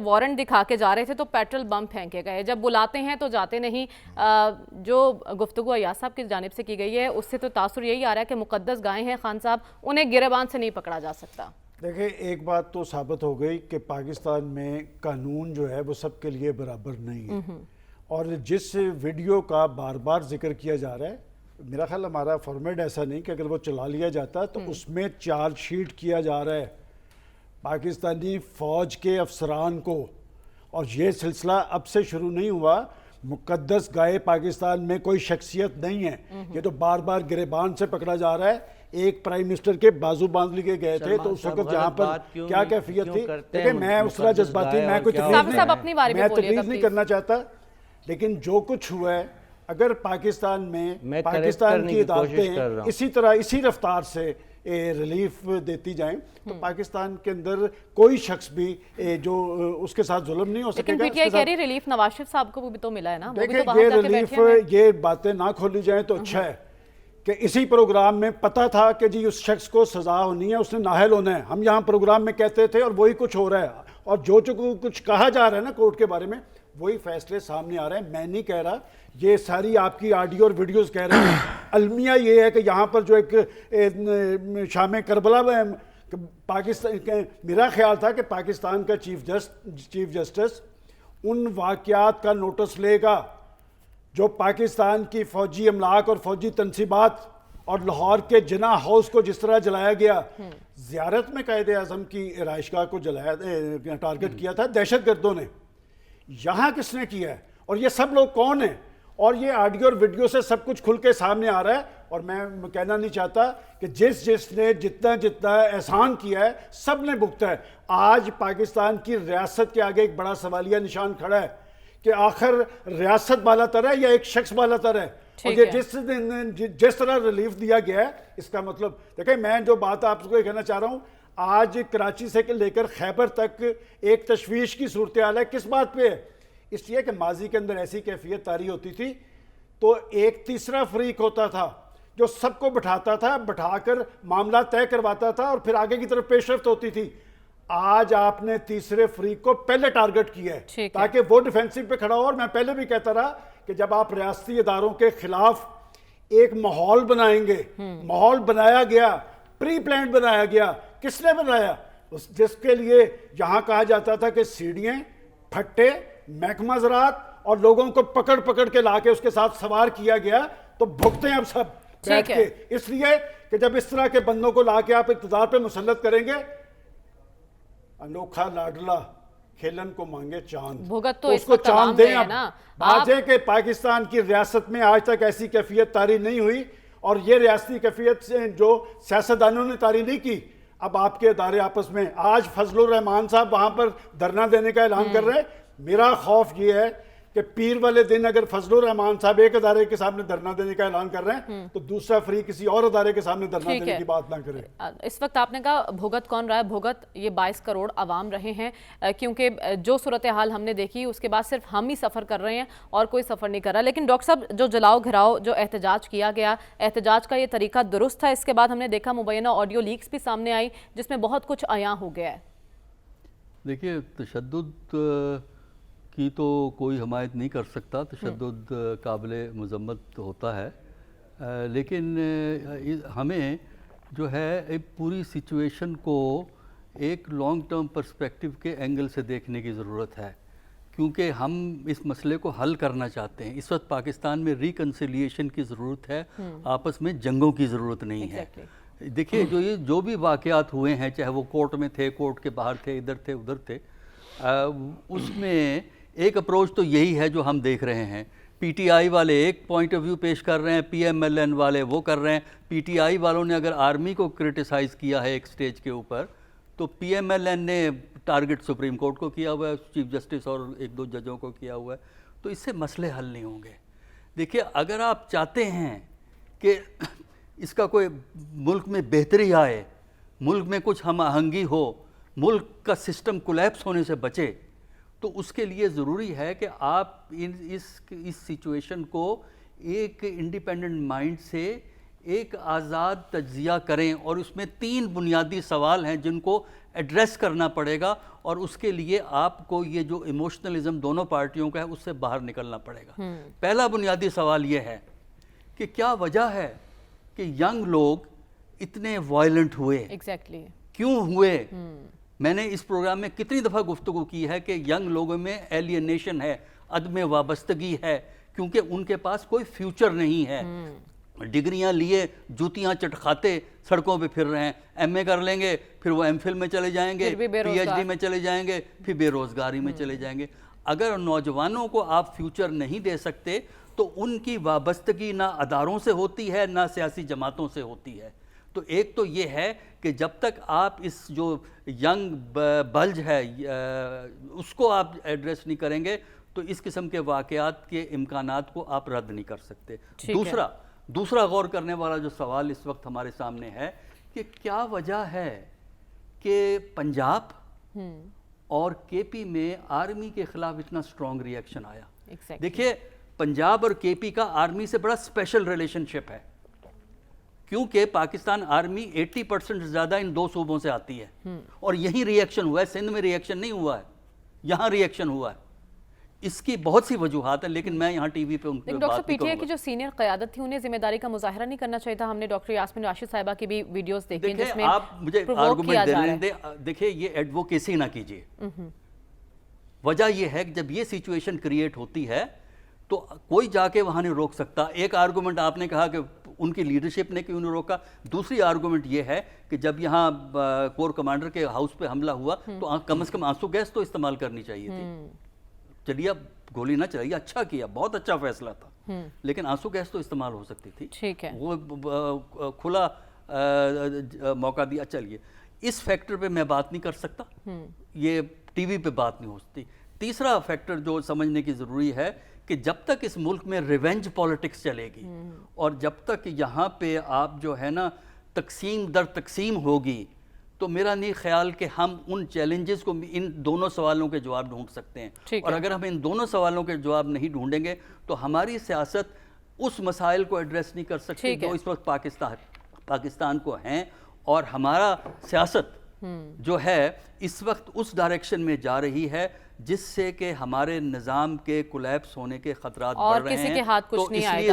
Warrant دکھا کے جا رہے تھے تو پیٹرول بم پھینکے گئے. جب بلاتے ہیں تو جاتے نہیں. جو گفتگو ایاز صاحب کی جانب سے کی گئی ہے اس سے تو تاثر یہی آ رہا ہے کہ مقدس گائیں ہیں خان صاحب, انہیں گریبان سے نہیں پکڑا جا سکتا. دیکھیں ایک بات تو ثابت ہو گئی کہ پاکستان میں قانون جو ہے وہ سب کے لیے برابر نہیں ہے. اور جس ویڈیو کا بار بار ذکر کیا جا رہا ہے, میرا خیال ہمارا فارمیٹ ایسا نہیں کہ اگر وہ چلا لیا جاتا تو اس میں چارج شیٹ کیا جا رہا ہے پاکستانی فوج کے افسران کو. اور یہ سلسلہ اب سے شروع نہیں ہوا. مقدس گائے پاکستان میں کوئی شخصیت نہیں ہے, یہ تو بار بار گریبان سے پکڑا جا رہا ہے. ایک پرائم منسٹر کے بازو باندھ لیے گئے تھے تو اس وقت جہاں پر کیا کیفیت تھی, دیکھیں میں اس طرح جذباتی میں کوئی تقریر نہیں کرنا چاہتا, لیکن جو کچھ ہوا ہے اگر پاکستان میں پاکستان کی عدالتیں اسی طرح اسی رفتار سے ریلیف دیتی جائیں تو پاکستان کے اندر کوئی شخص بھی جو اس کے ساتھ ظلم نہیں ہو سکے گا. لیکن پی ٹی آئی کہہ رہی ریلیف نواز شریف صاحب کو بھی تو ملا ہے نا. دیکھیں یہ ریلیف, یہ باتیں نہ کھولی جائیں تو اچھا ہے کہ اسی پروگرام میں پتا تھا کہ جی اس شخص کو سزا ہونی ہے, اس نے نااہل ہونا ہے. ہم یہاں پروگرام میں کہتے تھے اور وہی کچھ ہو رہا ہے, اور جو کچھ کہا جا رہا ہے نا کورٹ کے بارے میں وہی فیصلے سامنے آ رہے ہیں. میں نہیں کہہ رہا, یہ ساری آپ کی آڈیو اور ویڈیوز کہہ رہے ہیں. المیہ یہ ہے کہ یہاں پر جو ایک شام کربلا میں پاکستان, میرا خیال تھا کہ پاکستان کا چیف جسٹس ان واقعات کا نوٹس لے گا جو پاکستان کی فوجی املاک اور فوجی تنصیبات اور لاہور کے جناح ہاؤس کو جس طرح جلایا گیا. زیارت میں قائد اعظم کی رہائش گاہ کو جلایا, ٹارگٹ کیا تھا دہشت گردوں نے. یہاں کس نے کیا ہے اور یہ سب لوگ کون ہیں, اور یہ آڈیو اور ویڈیو سے سب کچھ کھل کے سامنے آ رہا ہے. اور میں کہنا نہیں چاہتا کہ جس نے جتنا احسان کیا ہے سب نے بھگتا ہے. آج پاکستان کی ریاست کے آگے ایک بڑا سوالیہ نشان کھڑا ہے کہ آخر ریاست بالا تر ہے یا ایک شخص بالا تر ہے. اور یہ جس طرح ریلیف دیا گیا ہے اس کا مطلب دیکھیں, میں جو بات آپ کو یہ کہنا چاہ رہا ہوں, آج کراچی سے لے کر خیبر تک ایک تشویش کی صورتحال ہے. کس بات پہ ہے؟ اس لیے کہ ماضی کے اندر ایسی کیفیت طاری ہوتی تھی تو ایک تیسرا فریق ہوتا تھا جو سب کو بٹھاتا تھا, بٹھا کر معاملہ طے کرواتا تھا اور پھر آگے کی طرف پیش رفت ہوتی تھی. آج آپ نے تیسرے فریق کو پہلے ٹارگٹ کیا ہے تاکہ وہ ڈیفینسو پہ کھڑا ہو. اور میں پہلے بھی کہتا رہا کہ جب آپ ریاستی اداروں کے خلاف ایک ماحول بنائیں گے, ماحول بنایا گیا, پری پلانڈ بنایا گیا. کس نے بنایا؟ جس کے لیے یہاں کہا جاتا تھا کہ سیڑھیاں, پھٹے, محکمہ زراعت اور لوگوں کو پکڑ پکڑ کے لا کے اس کے ساتھ سوار کیا گیا تو بھگتے ہیں اب سب بیٹھ کے. اس لیے کہ جب اس طرح کے بندوں کو لا کے آپ اقتدار پہ مسلط کریں گے, انوکھا لاڈلا کھیلن کو مانگے چاند, تو اس کو چاند دیں. اب بات ہے کہ پاکستان کی ریاست میں آج تک ایسی کیفیت طاری نہیں ہوئی, اور یہ ریاستی کیفیت سے جو سیاستدانوں نے طاری نہیں کی. اب آپ کے ادارے آپس میں, آج فضل الرحمان صاحب وہاں پر دھرنا دینے کا اعلان کر رہے ہیں. میرا خوف یہ ہے کہ پیر والے دن اگر فضل الرحمان صاحب ایک ادارے کے سامنے دھرنا دینے کا اعلان کر رہے ہیں تو دوسرا فریق کسی اور ادارے کے سامنے دھرنا دینے کی بات نہ کرے. اس وقت آپ نے کہا بھگت کون رہا ہے؟ بھگت یہ 22 کروڑ عوام رہے ہیں, کیونکہ جو صورتحال ہم نے دیکھی اس کے بعد صرف ہم ہی سفر کر رہے ہیں اور کوئی سفر نہیں کر رہا. لیکن ڈاکٹر صاحب جو جلاؤ گھراؤ جو احتجاج کیا گیا, احتجاج کا یہ طریقہ درست تھا؟ اس کے بعد ہم نے دیکھا مبینہ آڈیو لیکس بھی سامنے آئی جس میں بہت کچھ عیاں ہو گیا ہے. دیکھیے تشدد کی تو کوئی حمایت نہیں کر سکتا, تشدد قابل مذمت ہوتا ہے, لیکن ہمیں جو ہے ایک پوری سچویشن کو ایک لانگ ٹرم پرسپیکٹیو کے اینگل سے دیکھنے کی ضرورت ہے, کیونکہ ہم اس مسئلے کو حل کرنا چاہتے ہیں. اس وقت پاکستان میں ریکنسیلیشن کی ضرورت ہے, آپس میں جنگوں کی ضرورت نہیں ہے. دیکھیے جو بھی واقعات ہوئے ہیں, چاہے وہ کورٹ میں تھے, کورٹ کے باہر تھے, ادھر تھے, ادھر تھے, اس میں ایک اپروچ تو یہی ہے جو ہم دیکھ رہے ہیں. پی ٹی آئی والے ایک پوائنٹ آف ویو پیش کر رہے ہیں, پی ایم ایل این والے وہ کر رہے ہیں. پی ٹی آئی والوں نے اگر آرمی کو کرٹیسائز کیا ہے ایک سٹیج کے اوپر, تو پی ایم ایل این نے ٹارگٹ سپریم کورٹ کو کیا ہوا ہے, چیف جسٹس اور ایک دو ججوں کو کیا ہوا ہے. تو اس سے مسئلے حل نہیں ہوں گے. دیکھیے اگر آپ چاہتے ہیں کہ اس کا کوئی ملک میں بہتری آئے, ملک میں کچھ ہم آہنگی ہو, ملک کا سسٹم کولیپس ہونے سے بچے, تو اس کے لیے ضروری ہے کہ آپ اس سچویشن کو ایک انڈیپینڈنٹ مائنڈ سے ایک آزاد تجزیہ کریں اور اس میں 3 بنیادی سوال ہیں جن کو ایڈریس کرنا پڑے گا، اور اس کے لیے آپ کو یہ جو ایموشنلزم دونوں پارٹیوں کا ہے اس سے باہر نکلنا پڑے گا۔ پہلا بنیادی سوال یہ ہے کہ کیا وجہ ہے کہ ینگ لوگ اتنے وائلنٹ ہوئے؟ ایگزیکٹلی کیوں ہوئے؟ میں نے اس پروگرام میں کتنی دفعہ گفتگو کی ہے کہ ینگ لوگوں میں ایلینیشن ہے، عدم وابستگی ہے، کیونکہ ان کے پاس کوئی فیوچر نہیں ہے۔ ڈگریاں لیے جوتیاں چٹکھاتے سڑکوں پہ پھر رہے ہیں، ایم اے کر لیں گے پھر وہ ایم فل میں چلے جائیں گے، پی ایچ ڈی میں چلے جائیں گے، پھر بے روزگاری میں چلے جائیں گے۔ اگر نوجوانوں کو آپ فیوچر نہیں دے سکتے تو ان کی وابستگی نہ اداروں سے ہوتی ہے نہ سیاسی جماعتوں سے ہوتی ہے۔ تو ایک تو یہ ہے کہ جب تک آپ اس جو ینگ بلج ہے اس کو آپ ایڈریس نہیں کریں گے تو اس قسم کے واقعات کے امکانات کو آپ رد نہیں کر سکتے۔ دوسرا غور کرنے والا جو سوال اس وقت ہمارے سامنے ہے کہ کیا وجہ ہے کہ پنجاب اور کے پی میں آرمی کے خلاف اتنا سٹرونگ ری ایکشن آیا؟ دیکھیے پنجاب اور کے پی کا آرمی سے بڑا اسپیشل ریلیشن شپ ہے، کیونکہ پاکستان آرمی 80% زیادہ ان 2 صوبوں سے آتی ہے، اور یہی ری ایکشن ہوا ہے۔ سندھ میں ری ایکشن نہیں ہوا ہے، یہاں ری ایکشن ہوا ہے۔ اس کی بہت سی وجوہات ہیں، لیکن میں یہاں ٹی وی پہ ان پہ ڈاکٹر بات پی نہیں ٹی آئی کروں کی گا۔ جو سینئر قیادت تھی انہیں ذمہ داری کا مظاہرہ نہیں کرنا چاہیے تھا؟ ہم نے ڈاکٹر یاسمین راشد صاحبہ کی بھی ویڈیوز دیکھی ہیں جس میں آپ مجھے provoke کیا آرگومنٹ جا رہا ہے۔ دیں، دیکھیں یہ ایڈوکیسی نہ کیجیے۔ وجہ یہ ہے کہ جب یہ سچویشن کریٹ ہوتی ہے تو کوئی جا کے وہاں نہیں روک سکتا۔ ایک آرگومنٹ آپ نے کہا کہ ان کی لیڈرشپ نے کیوں نہیں روکا، دوسری آرگومنٹ یہ ہے کہ جب یہاں کور کمانڈر کے ہاؤس پہ حملہ ہوا تو کم از کم آنسو گیس تو استعمال کرنی چاہیے تھی۔ چلیے اب گولی نہ چلائیے، اچھا کیا، بہت اچھا فیصلہ تھا، لیکن آنسو گیس تو استعمال ہو سکتی تھی۔ ٹھیک ہے، وہ کھلا موقع دیا۔ چلیے اس فیکٹر پہ میں بات نہیں کر سکتا، یہ ٹی وی پہ بات نہیں ہو سکتی۔ تیسرا فیکٹر جو سمجھنے کی ضروری ہے کہ جب تک اس ملک میں ریونج پالیٹکس چلے گی اور جب تک یہاں پہ آپ جو ہے نا تقسیم در تقسیم ہوگی تو میرا نہیں خیال کہ ہم ان چیلنجز کو، ان دونوں سوالوں کے جواب ڈھونڈ سکتے ہیں۔ اور اگر ہم ان دونوں سوالوں کے جواب نہیں ڈھونڈیں گے تو ہماری سیاست اس مسائل کو ایڈریس نہیں کر سکتی جو اس وقت پاکستان کو ہیں، اور ہمارا سیاست جو ہے اس وقت اس ڈائریکشن میں جا رہی ہے جس سے کہ ہمارے نظام کے کولیپس ہونے کے خطرات بڑھ رہے ہیں۔ اور کسی کے ہاتھ کچھ نہیں آئے گا۔